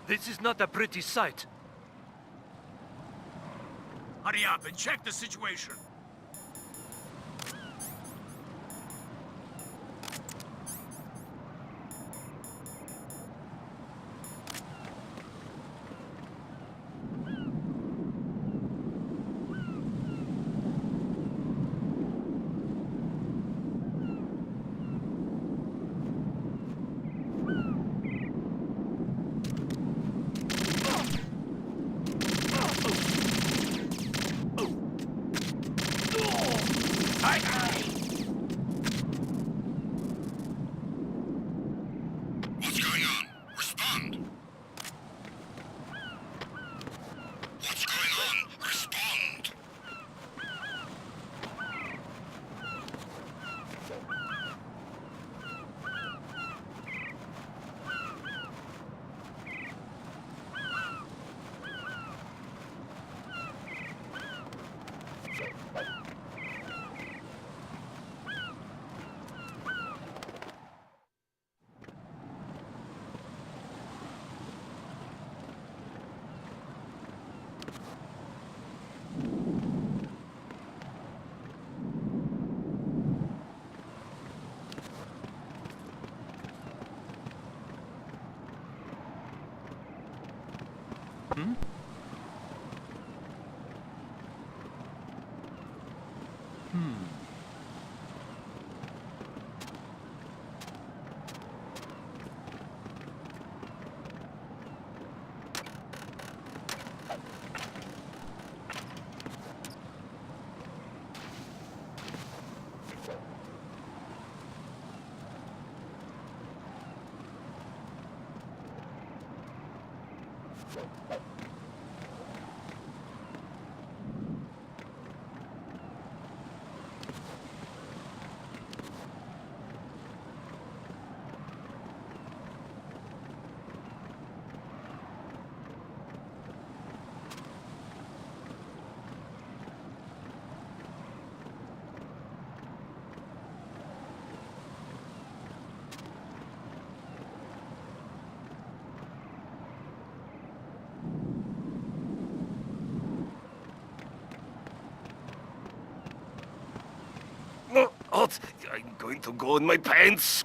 This is not a pretty sight. Hurry up and check the situation. What's going on? Respond! What's going on? Respond! Hmm? Oh, I'm going to go in my pants.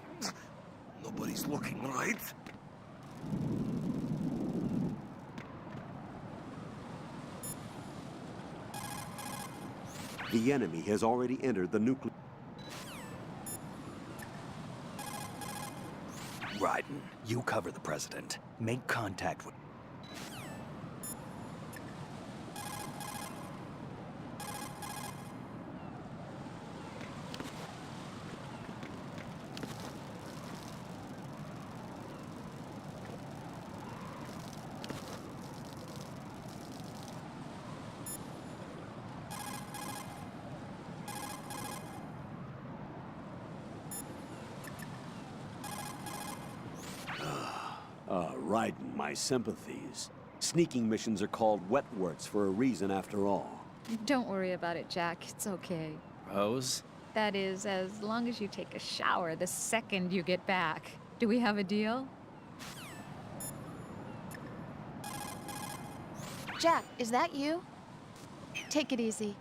Nobody's looking, right? The enemy has already entered the nuclear... Raiden, you cover the president. Make contact with... Raiden, my sympathies. Sneaking missions are called wet works for a reason after all. Don't worry about it, Jack. It's okay. Rose? That is, as long as you take a shower the second you get back. Do we have a deal? Jack, is that you? Take it easy.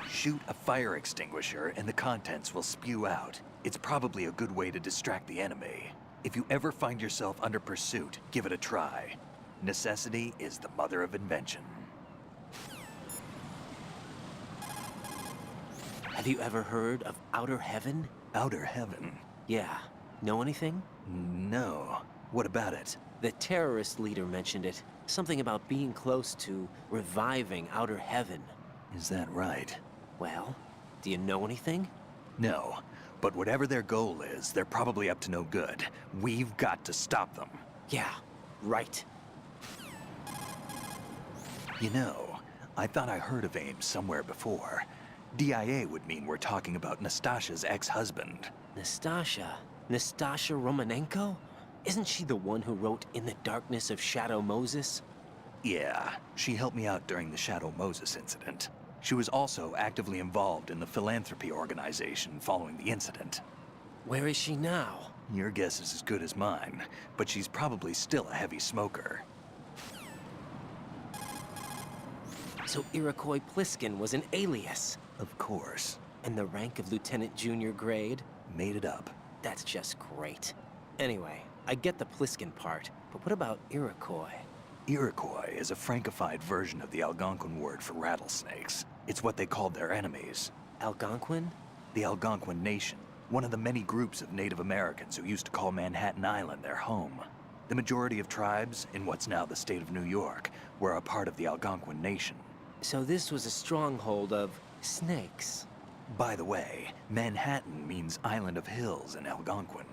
Shoot a fire extinguisher and the contents will spew out. It's probably a good way to distract the enemy. If you ever find yourself under pursuit, give it a try. Necessity is the mother of invention. Have you ever heard of Outer Heaven? Outer Heaven? Yeah. Know anything? No. What about it? The terrorist leader mentioned it. Something about being close to reviving Outer Heaven. Is that right? Well, do you know anything? No. But whatever their goal is, they're probably up to no good. We've got to stop them. Yeah, right. You know, I thought I heard of AIM somewhere before. DIA would mean we're talking about Nastasha's ex-husband. Nastasha? Nastasha Romanenko? Isn't she the one who wrote In the Darkness of Shadow Moses? Yeah, she helped me out during the Shadow Moses incident. She was also actively involved in the philanthropy organization following the incident. Where is she now? Your guess is as good as mine, but she's probably still a heavy smoker. So Iroquois Pliskin was an alias. Of course. And the rank of Lieutenant Junior grade? Made it up. That's just great. Anyway, I get the Pliskin part, but what about Iroquois? Iroquois is a Frankified version of the Algonquin word for rattlesnakes. It's what they called their enemies. Algonquin? The Algonquin Nation, one of the many groups of Native Americans who used to call Manhattan Island their home. The majority of tribes in what's now the state of New York were a part of the Algonquin Nation. So this was a stronghold of snakes. By the way, Manhattan means Island of Hills in Algonquin.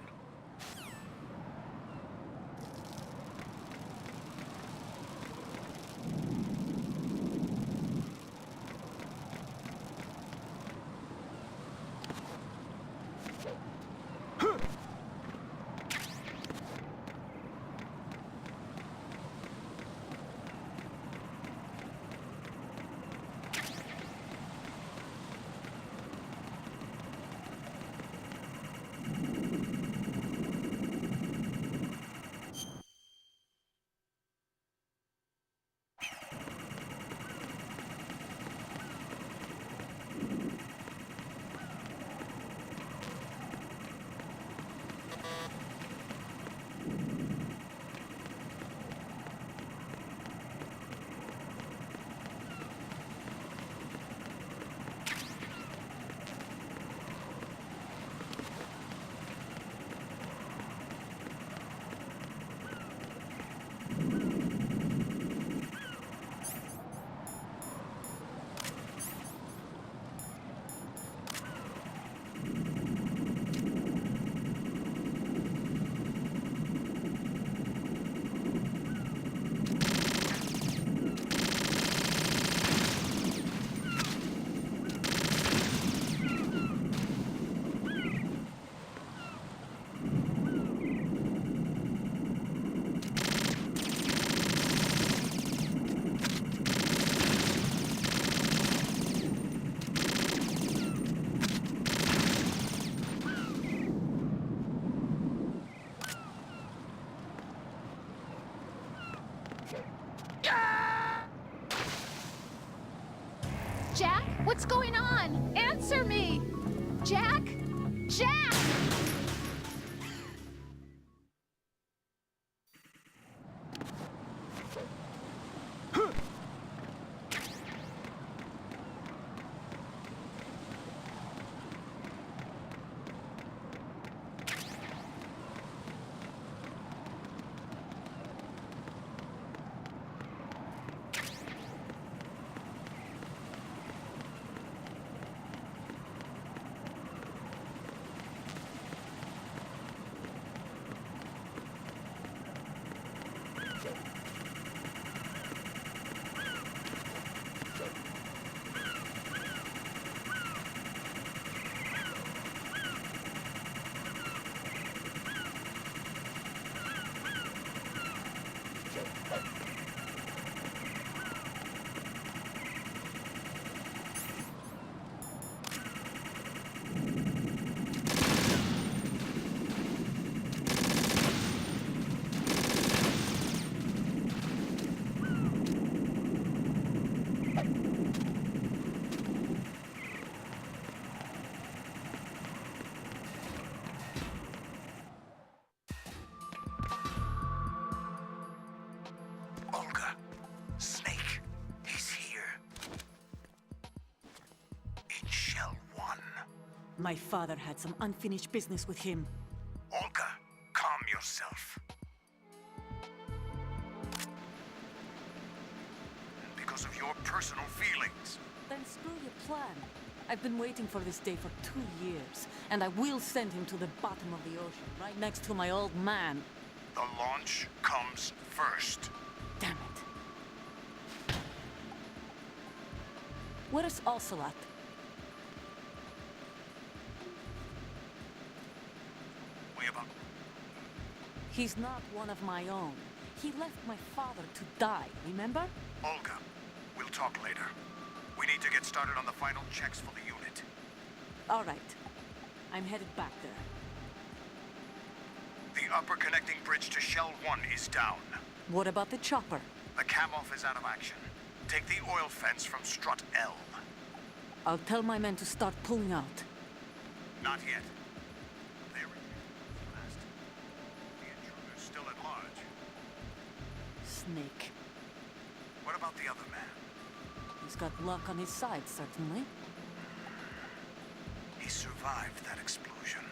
Jack, what's going on? Answer me! Jack? Jack! Olga, Snake, he's here. In Shell 1. My father had some unfinished business with him. Olga, calm yourself. Because of your personal feelings. Then screw your plan. I've been waiting for this day for 2 years, and I will send him to the bottom of the ocean, right next to my old man. The launch comes first. Damn it. Where is Ocelot? Way about. He's not one of my own. He left my father to die, remember? Olga, we'll talk later. We need to get started on the final checks for the unit. All right. I'm headed back there. The upper connecting bridge to Shell 1 is down. What about the chopper? The cam-off is out of action. Take the oil fence from strut L. I'll tell my men to start pulling out. Not yet. They retreated fast. The intruder's still at large. Snake. What about the other man? He's got luck on his side, certainly. He survived that explosion.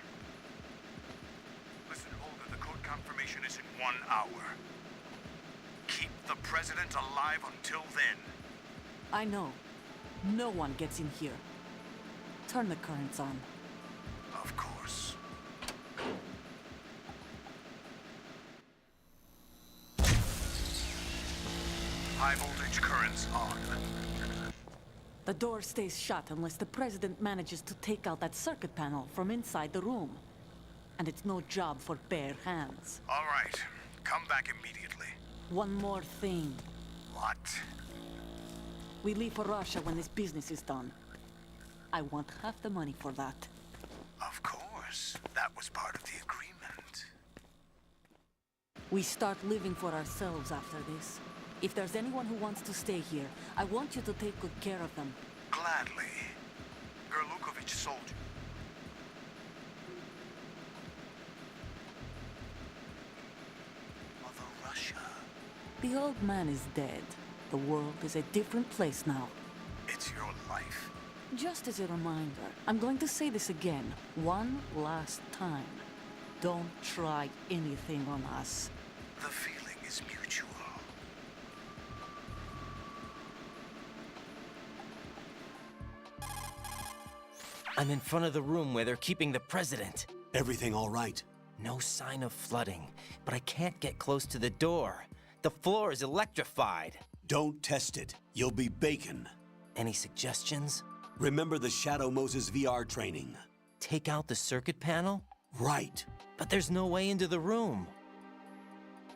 Listen, Olga, the code confirmation is in 1 hour. Keep the president alive until then. I know. No one gets in here. Turn the currents on. Of course. High voltage currents on. The door stays shut unless the president manages to take out that circuit panel from inside the room. And it's no job for bare hands. All right. Come back immediately. One more thing. What? We leave for Russia when this business is done. I want half the money for that. Of course. That was part of the agreement. We start living for ourselves after this. If there's anyone who wants to stay here, I want you to take good care of them. Gladly. Gerlukovich soldier. Mother Russia. The old man is dead. The world is a different place now. It's your life. Just as a reminder, I'm going to say this again, one last time. Don't try anything on us. The feeling is mutual. I'm in front of the room where they're keeping the president. Everything all right? No sign of flooding, but I can't get close to the door. The floor is electrified. Don't test it. You'll be bacon. Any suggestions? Remember the Shadow Moses VR training? Take out the circuit panel? Right. But there's no way into the room.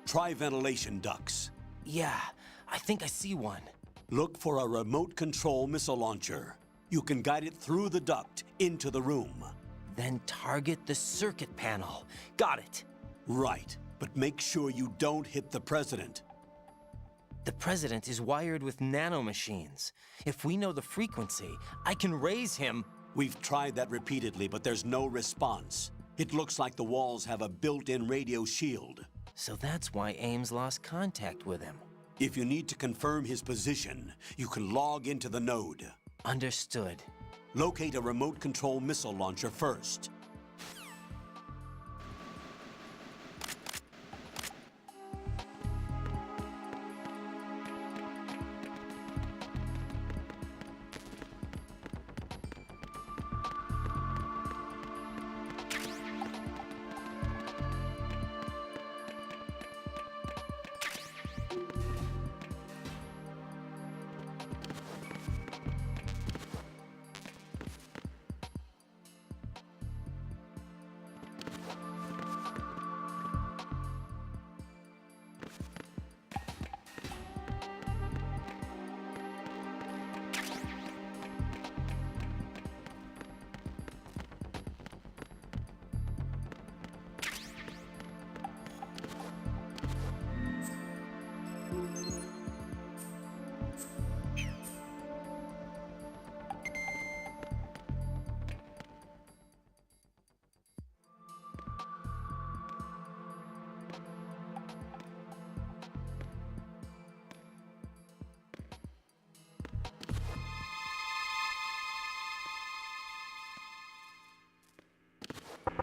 Try ventilation ducts. Yeah, I think I see one. Look for a remote control missile launcher. You can guide it through the duct into the room. Then target the circuit panel. Got it. Right, but make sure you don't hit the president. The president is wired with nanomachines. If we know the frequency, I can raise him. We've tried that repeatedly, but there's no response. It looks like the walls have a built-in radio shield. So that's why Ames lost contact with him. If you need to confirm his position, you can log into the node. Understood. Locate a remote control missile launcher first.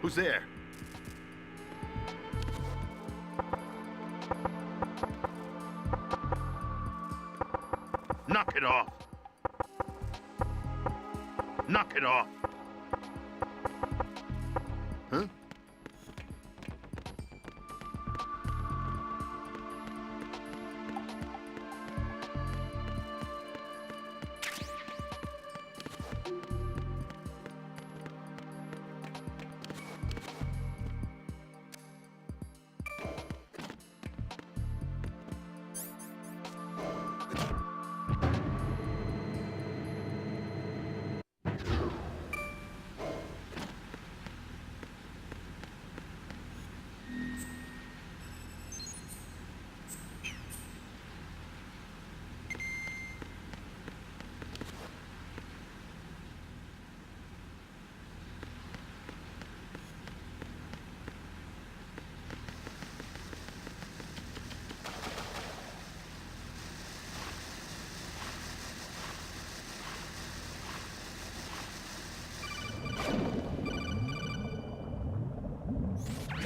Who's there? Knock it off. Knock it off. Huh?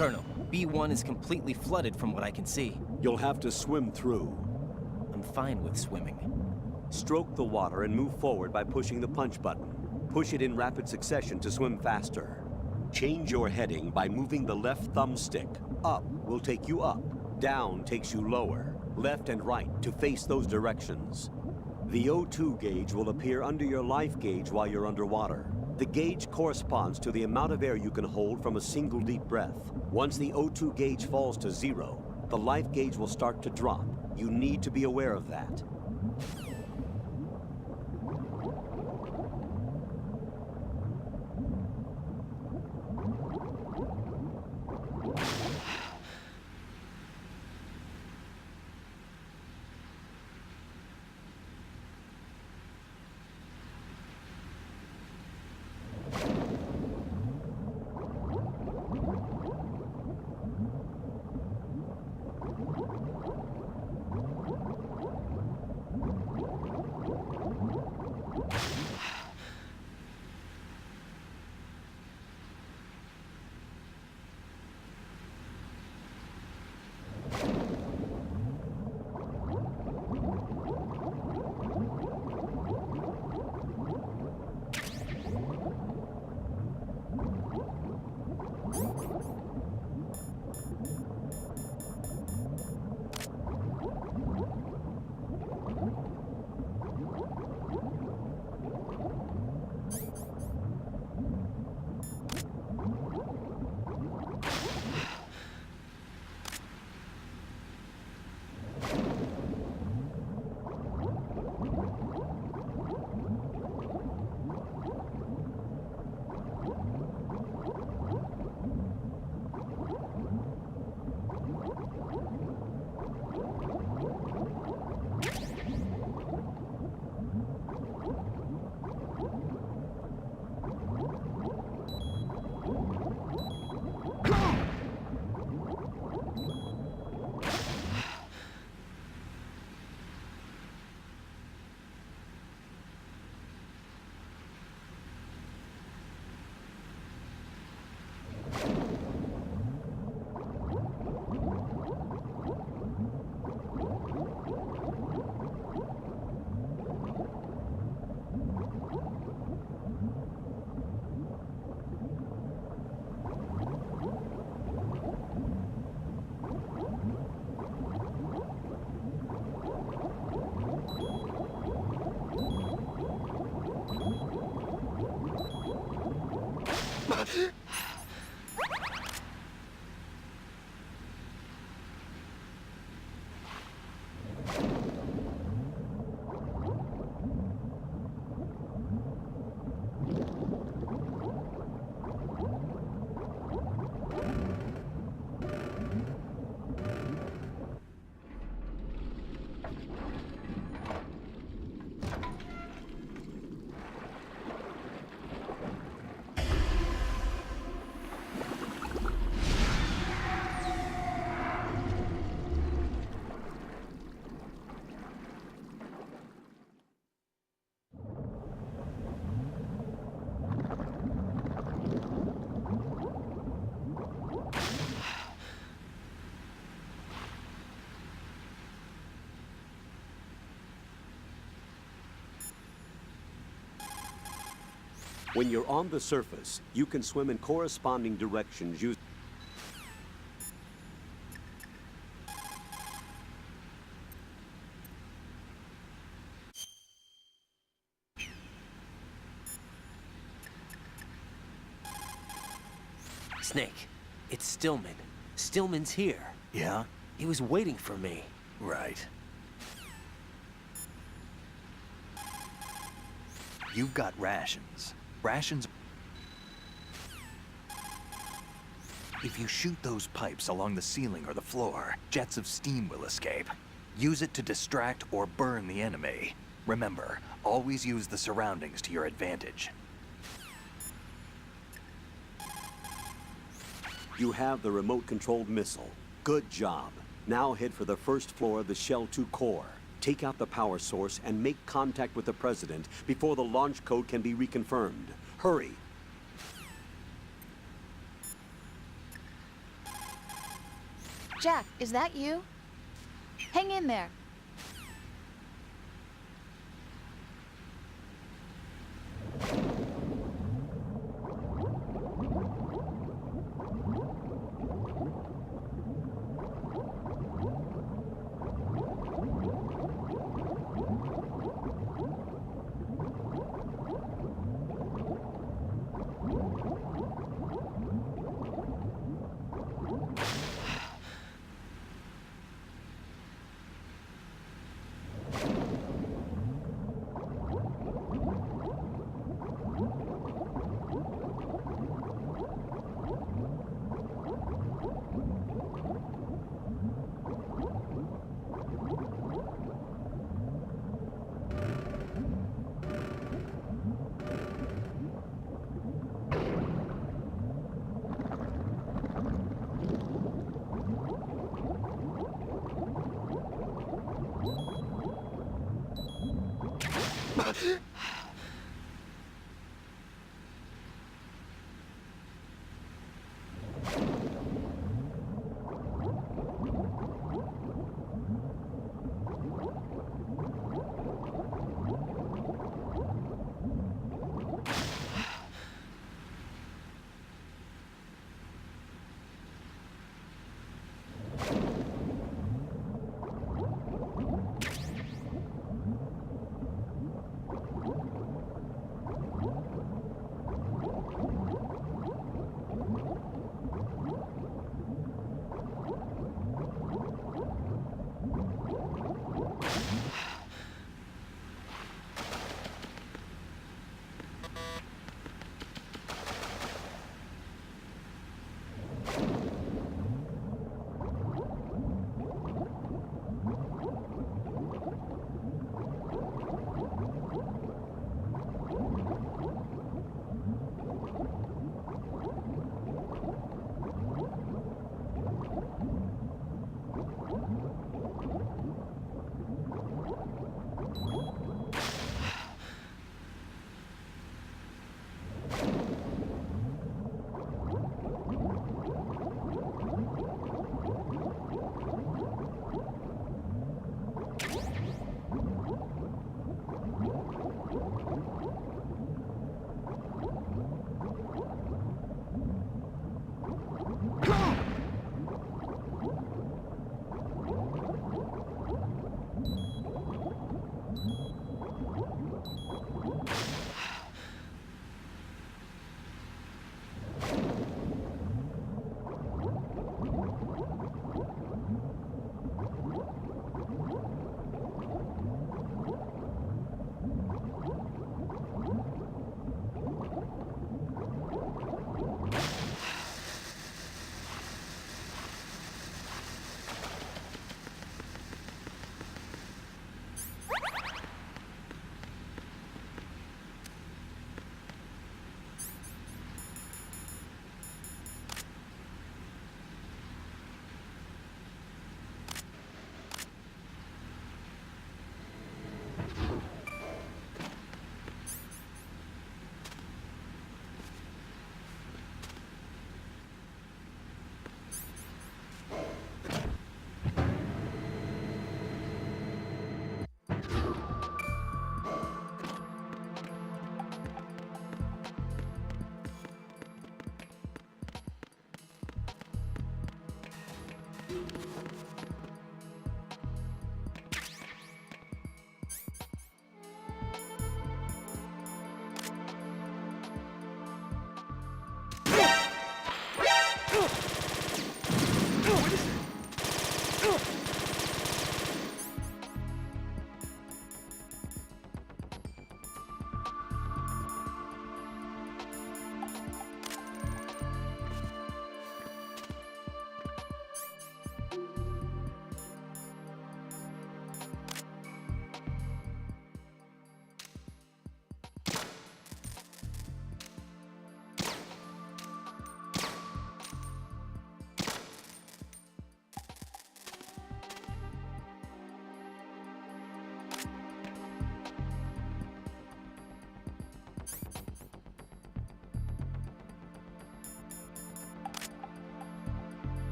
Colonel, B1 is completely flooded from what I can see. You'll have to swim through. I'm fine with swimming. Stroke the water and move forward by pushing the punch button. Push it in rapid succession to swim faster. Change your heading by moving the left thumbstick. Up will take you up. Down takes you lower. Left and right to face those directions. The O2 gauge will appear under your life gauge while you're underwater. The gauge corresponds to the amount of air you can hold from a single deep breath. Once the O2 gauge falls to 0, the life gauge will start to drop. You need to be aware of that. When you're on the surface, you can swim in corresponding directions using... Snake, it's Stillman. Stillman's here. Yeah? He was waiting for me. Right. You've got rations. Rations... If you shoot those pipes along the ceiling or the floor, jets of steam will escape. Use it to distract or burn the enemy. Remember, always use the surroundings to your advantage. You have the remote-controlled missile. Good job. Now head for the first floor of the Shell 2 core. Take out the power source and make contact with the President before the launch code can be reconfirmed. Hurry! Jack, is that you? Hang in there.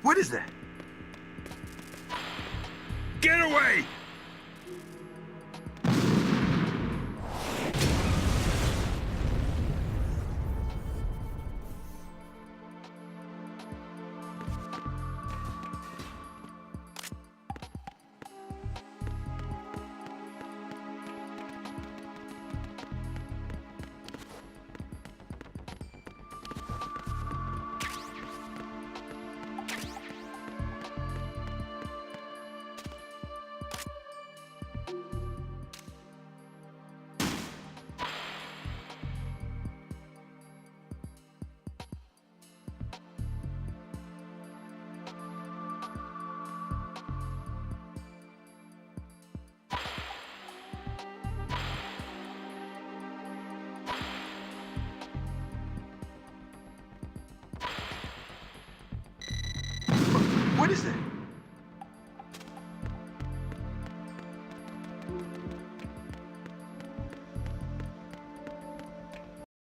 What is that? Get away! What is that?